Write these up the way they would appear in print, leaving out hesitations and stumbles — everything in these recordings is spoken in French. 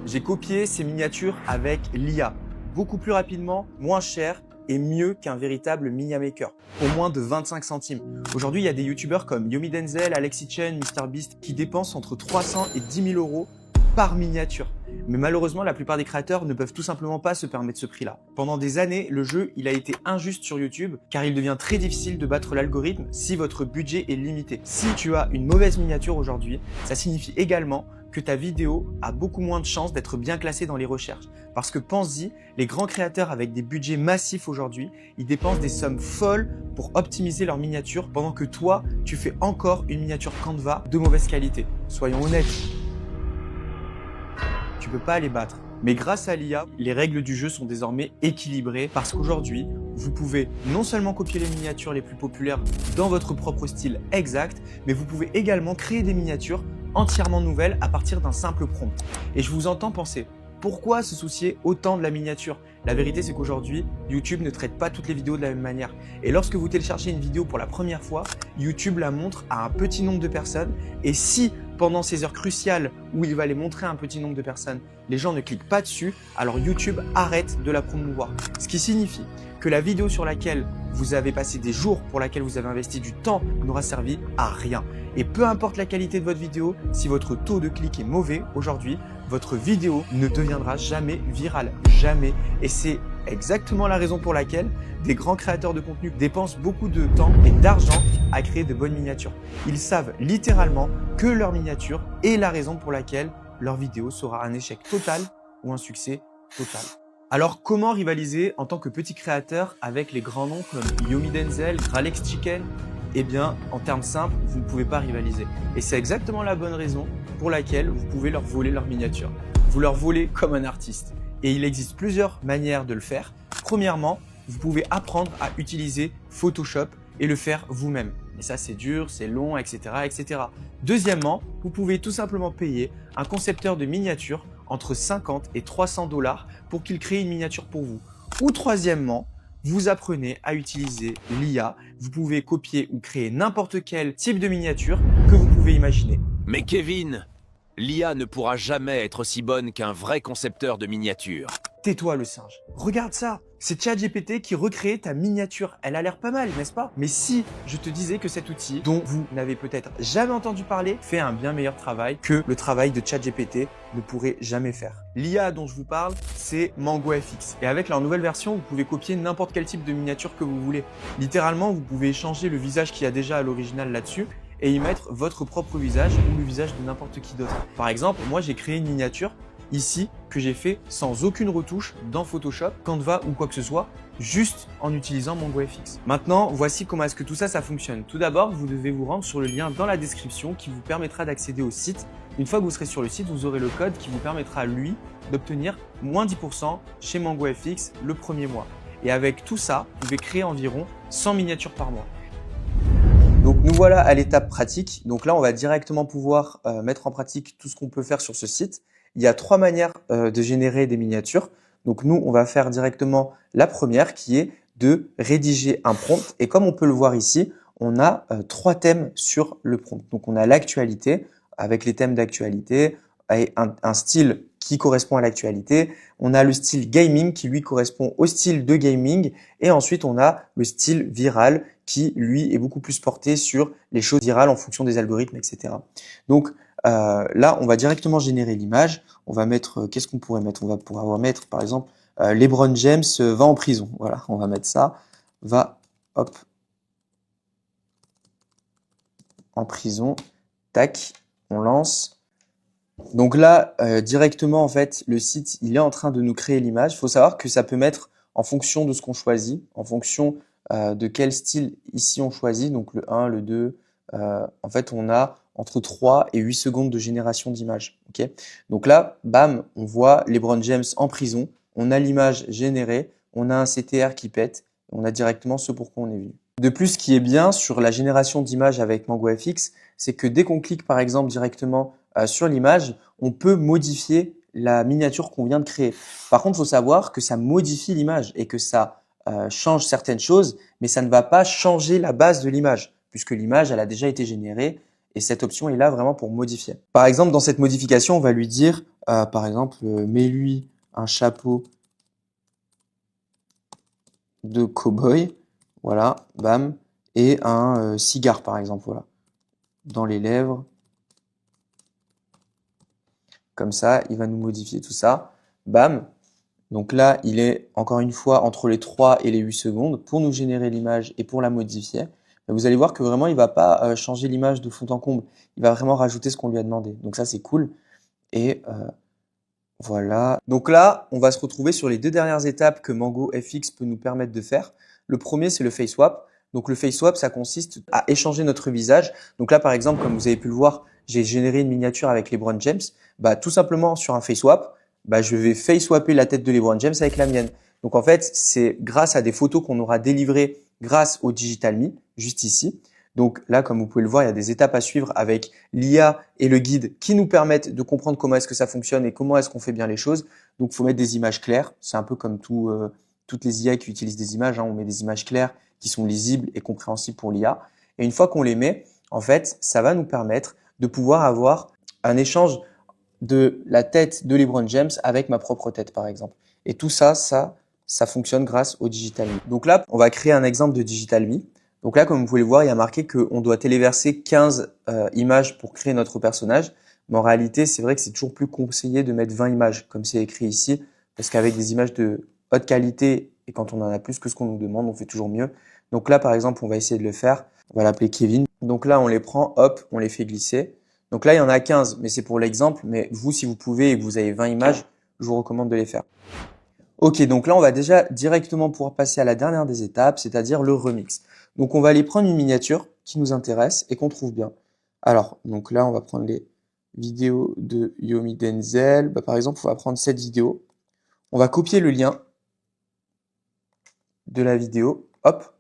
J'ai copié ces miniatures avec l'IA, beaucoup plus rapidement, moins cher et mieux qu'un véritable Minia Maker, pour moins de 25 centimes. Aujourd'hui, il y a des youtubeurs comme Yomi Denzel, Alexis Chen, MrBeast qui dépensent entre 300 et 10 000 euros par miniature. Mais malheureusement, la plupart des créateurs ne peuvent tout simplement pas se permettre ce prix-là. Pendant des années, le jeu il a été injuste sur YouTube car il devient très difficile de battre l'algorithme si votre budget est limité. Si tu as une mauvaise miniature aujourd'hui, ça signifie également que ta vidéo a beaucoup moins de chances d'être bien classée dans les recherches. Parce que pense-y, les grands créateurs avec des budgets massifs aujourd'hui, ils dépensent des sommes folles pour optimiser leur miniature pendant que toi, tu fais encore une miniature Canva de mauvaise qualité. Soyons honnêtes. Tu peux pas les battre. Mais grâce à l'IA, les règles du jeu sont désormais équilibrées parce qu'aujourd'hui, vous pouvez non seulement copier les miniatures les plus populaires dans votre propre style exact, mais vous pouvez également créer des miniatures entièrement nouvelles à partir d'un simple prompt. Et je vous entends penser, pourquoi se soucier autant de la miniature? La vérité, c'est qu'aujourd'hui, YouTube ne traite pas toutes les vidéos de la même manière. Et lorsque vous téléchargez une vidéo pour la première fois, YouTube la montre à un petit nombre de personnes. Et si pendant ces heures cruciales où il va les montrer à un petit nombre de personnes, les gens ne cliquent pas dessus, alors YouTube arrête de la promouvoir. Ce qui signifie que la vidéo sur laquelle vous avez passé des jours, pour laquelle vous avez investi du temps, n'aura servi à rien. Et peu importe la qualité de votre vidéo, si votre taux de clic est mauvais aujourd'hui, votre vidéo ne deviendra jamais virale. Jamais. Et c'est exactement la raison pour laquelle des grands créateurs de contenu dépensent beaucoup de temps et d'argent à créer de bonnes miniatures. Ils savent littéralement que leur miniature est la raison pour laquelle leur vidéo sera un échec total ou un succès total. Alors, comment rivaliser en tant que petit créateur avec les grands noms comme Yomi Denzel, Gralex Chicken? Eh bien, en termes simples, vous ne pouvez pas rivaliser. Et c'est exactement la bonne raison pour laquelle vous pouvez leur voler leur miniature. Vous leur volez comme un artiste. Et il existe plusieurs manières de le faire. Premièrement, vous pouvez apprendre à utiliser Photoshop et le faire vous-même. Et ça, c'est dur, c'est long, etc., etc. Deuxièmement, vous pouvez tout simplement payer un concepteur de miniatures entre 50 et 300 $ pour qu'il crée une miniature pour vous. Ou troisièmement, vous apprenez à utiliser l'IA. Vous pouvez copier ou créer n'importe quel type de miniature que vous pouvez imaginer. Mais Kevin, l'IA ne pourra jamais être aussi bonne qu'un vrai concepteur de miniatures. Tais-toi le singe. Regarde ça, c'est ChatGPT qui recrée ta miniature. Elle a l'air pas mal, n'est-ce pas? Mais si je te disais que cet outil, dont vous n'avez peut-être jamais entendu parler, fait un bien meilleur travail que le travail de ChatGPT ne pourrait jamais faire. L'IA dont je vous parle, c'est MangoFX. Et avec leur nouvelle version, vous pouvez copier n'importe quel type de miniature que vous voulez. Littéralement, vous pouvez échanger le visage qu'il y a déjà à l'original là-dessus et y mettre votre propre visage ou le visage de n'importe qui d'autre. Par exemple, moi j'ai créé une miniature ici que j'ai fait sans aucune retouche dans Photoshop, Canva ou quoi que ce soit, juste en utilisant MangoFX. Maintenant, voici comment est-ce que tout ça fonctionne. Tout d'abord, vous devez vous rendre sur le lien dans la description qui vous permettra d'accéder au site. Une fois que vous serez sur le site, vous aurez le code qui vous permettra, lui, d'obtenir moins 10% chez MangoFX le premier mois. Et avec tout ça, vous pouvez créer environ 100 miniatures par mois. Donc nous voilà à l'étape pratique. Donc là, on va directement pouvoir mettre en pratique tout ce qu'on peut faire sur ce site. Il y a 3 manières de générer des miniatures. Donc nous, on va faire directement la première qui est de rédiger un prompt. Et comme on peut le voir ici, on a 3 thèmes sur le prompt. Donc on a l'actualité avec les thèmes d'actualité et un style qui correspond à l'actualité. On a le style gaming qui lui correspond au style de gaming. Et ensuite, on a le style viral qui lui est beaucoup plus porté sur les choses virales en fonction des algorithmes, etc. Donc là, on va directement générer l'image. On va mettre, qu'est-ce qu'on pourrait mettre? On va pouvoir mettre, par exemple, LeBron James va en prison. Voilà, on va mettre ça. Va, hop, en prison. Tac, on lance. Donc là, directement, en fait, le site, il est en train de nous créer l'image. Il faut savoir que ça peut mettre en fonction de ce qu'on choisit, en fonction de quel style ici on choisit. Donc le 1, le 2, en fait, on a entre 3 et 8 secondes de génération d'image. Okay, donc là, bam, on voit LeBron James en prison, on a l'image générée, on a un CTR qui pète, on a directement ce pourquoi on est venu. De plus, ce qui est bien sur la génération d'images avec MangoFX, c'est que dès qu'on clique par exemple directement sur l'image, on peut modifier la miniature qu'on vient de créer. Par contre, il faut savoir que ça modifie l'image et que ça change certaines choses, mais ça ne va pas changer la base de l'image, puisque l'image, elle a déjà été générée. Et cette option est là vraiment pour modifier. Par exemple, dans cette modification, on va lui dire par exemple, mets-lui un chapeau de cow-boy, voilà, bam, et un cigare par exemple, voilà, dans les lèvres, comme ça, il va nous modifier tout ça, bam. Donc là, il est encore une fois entre les 3 et les 8 secondes pour nous générer l'image et pour la modifier. Mais vous allez voir que vraiment, il va pas changer l'image de fond en comble, il va vraiment rajouter ce qu'on lui a demandé. Donc ça, c'est cool. Et voilà. Donc là, on va se retrouver sur les 2 dernières étapes que Mango FX peut nous permettre de faire. Le premier, c'est le face swap. Donc le face swap, ça consiste à échanger notre visage. Donc là, par exemple, comme vous avez pu le voir, j'ai généré une miniature avec LeBron James. Bah, tout simplement sur un face swap, bah, je vais face swapper la tête de LeBron James avec la mienne. Donc en fait, c'est grâce à des photos qu'on aura délivrées grâce au Digital Me, juste ici. Donc là, comme vous pouvez le voir, il y a des étapes à suivre avec l'IA et le guide qui nous permettent de comprendre comment est-ce que ça fonctionne et comment est-ce qu'on fait bien les choses. Donc, il faut mettre des images claires. C'est un peu comme toutes les IA qui utilisent des images, hein. On met des images claires qui sont lisibles et compréhensibles pour l'IA. Et une fois qu'on les met, en fait, ça va nous permettre de pouvoir avoir un échange de la tête de LeBron James avec ma propre tête, par exemple. Et tout ça, ça fonctionne grâce au Digital Me. Donc là, on va créer un exemple de Digital Me. Donc là, comme vous pouvez le voir, il y a marqué qu'on doit téléverser 15 images pour créer notre personnage. Mais en réalité, c'est vrai que c'est toujours plus conseillé de mettre 20 images, comme c'est écrit ici, parce qu'avec des images de haute qualité, et quand on en a plus que ce qu'on nous demande, on fait toujours mieux. Donc là, par exemple, on va essayer de le faire. On va l'appeler Kevin. Donc là, on les prend, hop, on les fait glisser. Donc là, il y en a 15, mais c'est pour l'exemple. Mais vous, si vous pouvez et que vous avez 20 images, je vous recommande de les faire. Ok, donc là, on va déjà directement pouvoir passer à la dernière des étapes, c'est-à-dire le remix. Donc, on va aller prendre une miniature qui nous intéresse et qu'on trouve bien. Alors, donc là, on va prendre les vidéos de Yomi Denzel. Bah, par exemple, on va prendre cette vidéo. On va copier le lien de la vidéo. Hop,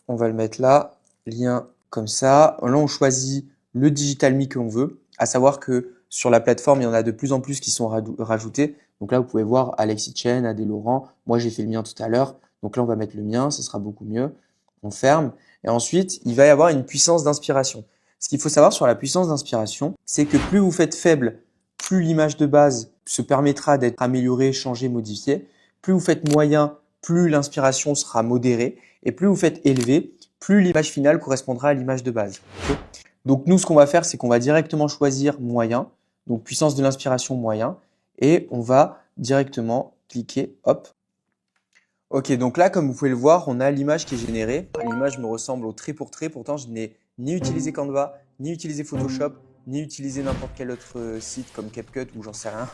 on va le mettre là, lien comme ça. Là, on choisit le Digital Me qu'on veut, à savoir que sur la plateforme, il y en a de plus en plus qui sont rajoutés. Donc là, vous pouvez voir Alexis Chen, Adé Laurent. Moi, j'ai fait le mien tout à l'heure. Donc là, on va mettre le mien, ce sera beaucoup mieux. On ferme. Et ensuite, il va y avoir une puissance d'inspiration. Ce qu'il faut savoir sur la puissance d'inspiration, c'est que plus vous faites faible, plus l'image de base se permettra d'être améliorée, changée, modifiée. Plus vous faites moyen, plus l'inspiration sera modérée. Et plus vous faites élevé, plus l'image finale correspondra à l'image de base. Okay. Donc nous, ce qu'on va faire, c'est qu'on va directement choisir moyen, donc puissance de l'inspiration moyen, et on va directement cliquer, hop. Ok, donc là, comme vous pouvez le voir, on a l'image qui est générée. L'image me ressemble au trait pour trait, pourtant je n'ai ni utilisé Canva, ni utilisé Photoshop, ni utilisé n'importe quel autre site comme CapCut ou j'en sais rien.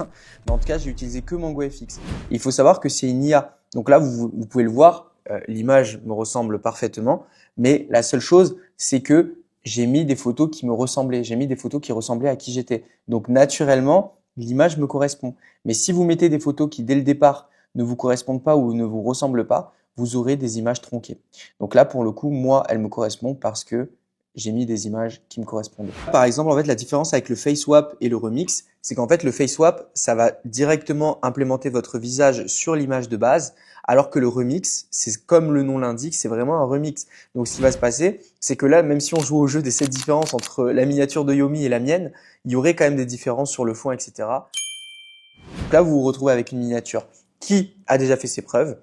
Mais en tout cas, j'ai utilisé que MangoFX. Il faut savoir que c'est une IA. Donc là, vous pouvez le voir, l'image me ressemble parfaitement, mais la seule chose, c'est que j'ai mis des photos qui me ressemblaient, j'ai mis des photos qui ressemblaient à qui j'étais. Donc naturellement, l'image me correspond. Mais si vous mettez des photos qui, dès le départ, ne vous correspondent pas ou ne vous ressemblent pas, vous aurez des images tronquées. Donc là, pour le coup, moi, elles me correspondent parce que j'ai mis des images qui me correspondent. Par exemple, en fait, la différence avec le face swap et le remix, c'est qu'en fait, le face swap, ça va directement implémenter votre visage sur l'image de base, alors que le remix, c'est comme le nom l'indique, c'est vraiment un remix. Donc, ce qui va se passer, c'est que là, même si on joue au jeu des 7 différences entre la miniature de Yomi et la mienne, il y aurait quand même des différences sur le fond, etc. Donc là, vous vous retrouvez avec une miniature qui a déjà fait ses preuves,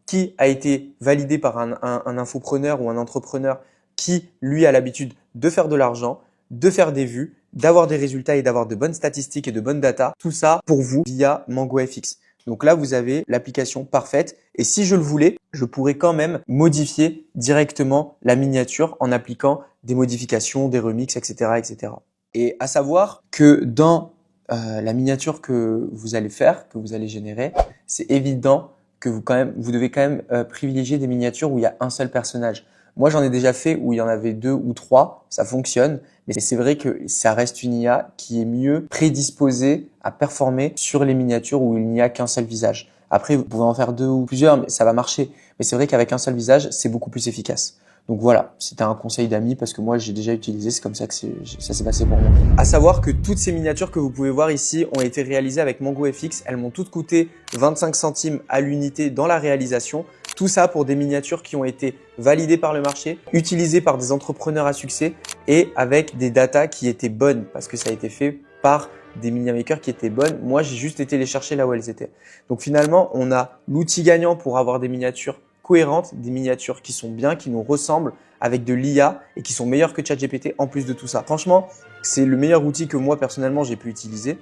qui a été validée par un infopreneur ou un entrepreneur qui, lui, a l'habitude de faire de l'argent, de faire des vues, d'avoir des résultats et d'avoir de bonnes statistiques et de bonnes data. Tout ça pour vous via MangoFX. Donc là, vous avez l'application parfaite. Et si je le voulais, je pourrais quand même modifier directement la miniature en appliquant des modifications, des remixes, etc., etc. Et à savoir que dans la miniature que vous allez faire, que vous allez générer, c'est évident que vous devez quand même privilégier des miniatures où il y a un seul personnage. Moi, j'en ai déjà fait où il y en avait 2 ou 3, ça fonctionne, mais c'est vrai que ça reste une IA qui est mieux prédisposée à performer sur les miniatures où il n'y a qu'un seul visage. Après, vous pouvez en faire 2 ou plusieurs, mais ça va marcher. Mais c'est vrai qu'avec un seul visage, c'est beaucoup plus efficace. Donc voilà, c'était un conseil d'amis parce que moi j'ai déjà utilisé, c'est comme ça que ça s'est passé pour moi. À savoir que toutes ces miniatures que vous pouvez voir ici ont été réalisées avec MangoFX. Elles m'ont toutes coûté 25 centimes à l'unité dans la réalisation. Tout ça pour des miniatures qui ont été validées par le marché, utilisées par des entrepreneurs à succès et avec des datas qui étaient bonnes parce que ça a été fait par des mini makers qui étaient bonnes. Moi, j'ai juste été les chercher là où elles étaient. Donc finalement, on a l'outil gagnant pour avoir des miniatures cohérentes, des miniatures qui sont bien, qui nous ressemblent avec de l'IA et qui sont meilleures que ChatGPT en plus de tout ça. Franchement, c'est le meilleur outil que moi personnellement j'ai pu utiliser.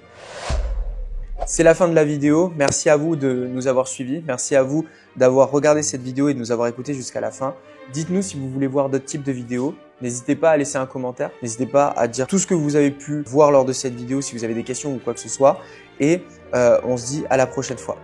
C'est la fin de la vidéo. Merci à vous de nous avoir suivis. Merci à vous d'avoir regardé cette vidéo et de nous avoir écoutés jusqu'à la fin. Dites-nous si vous voulez voir d'autres types de vidéos. N'hésitez pas à laisser un commentaire. N'hésitez pas à dire tout ce que vous avez pu voir lors de cette vidéo, si vous avez des questions ou quoi que ce soit. Et on se dit à la prochaine fois.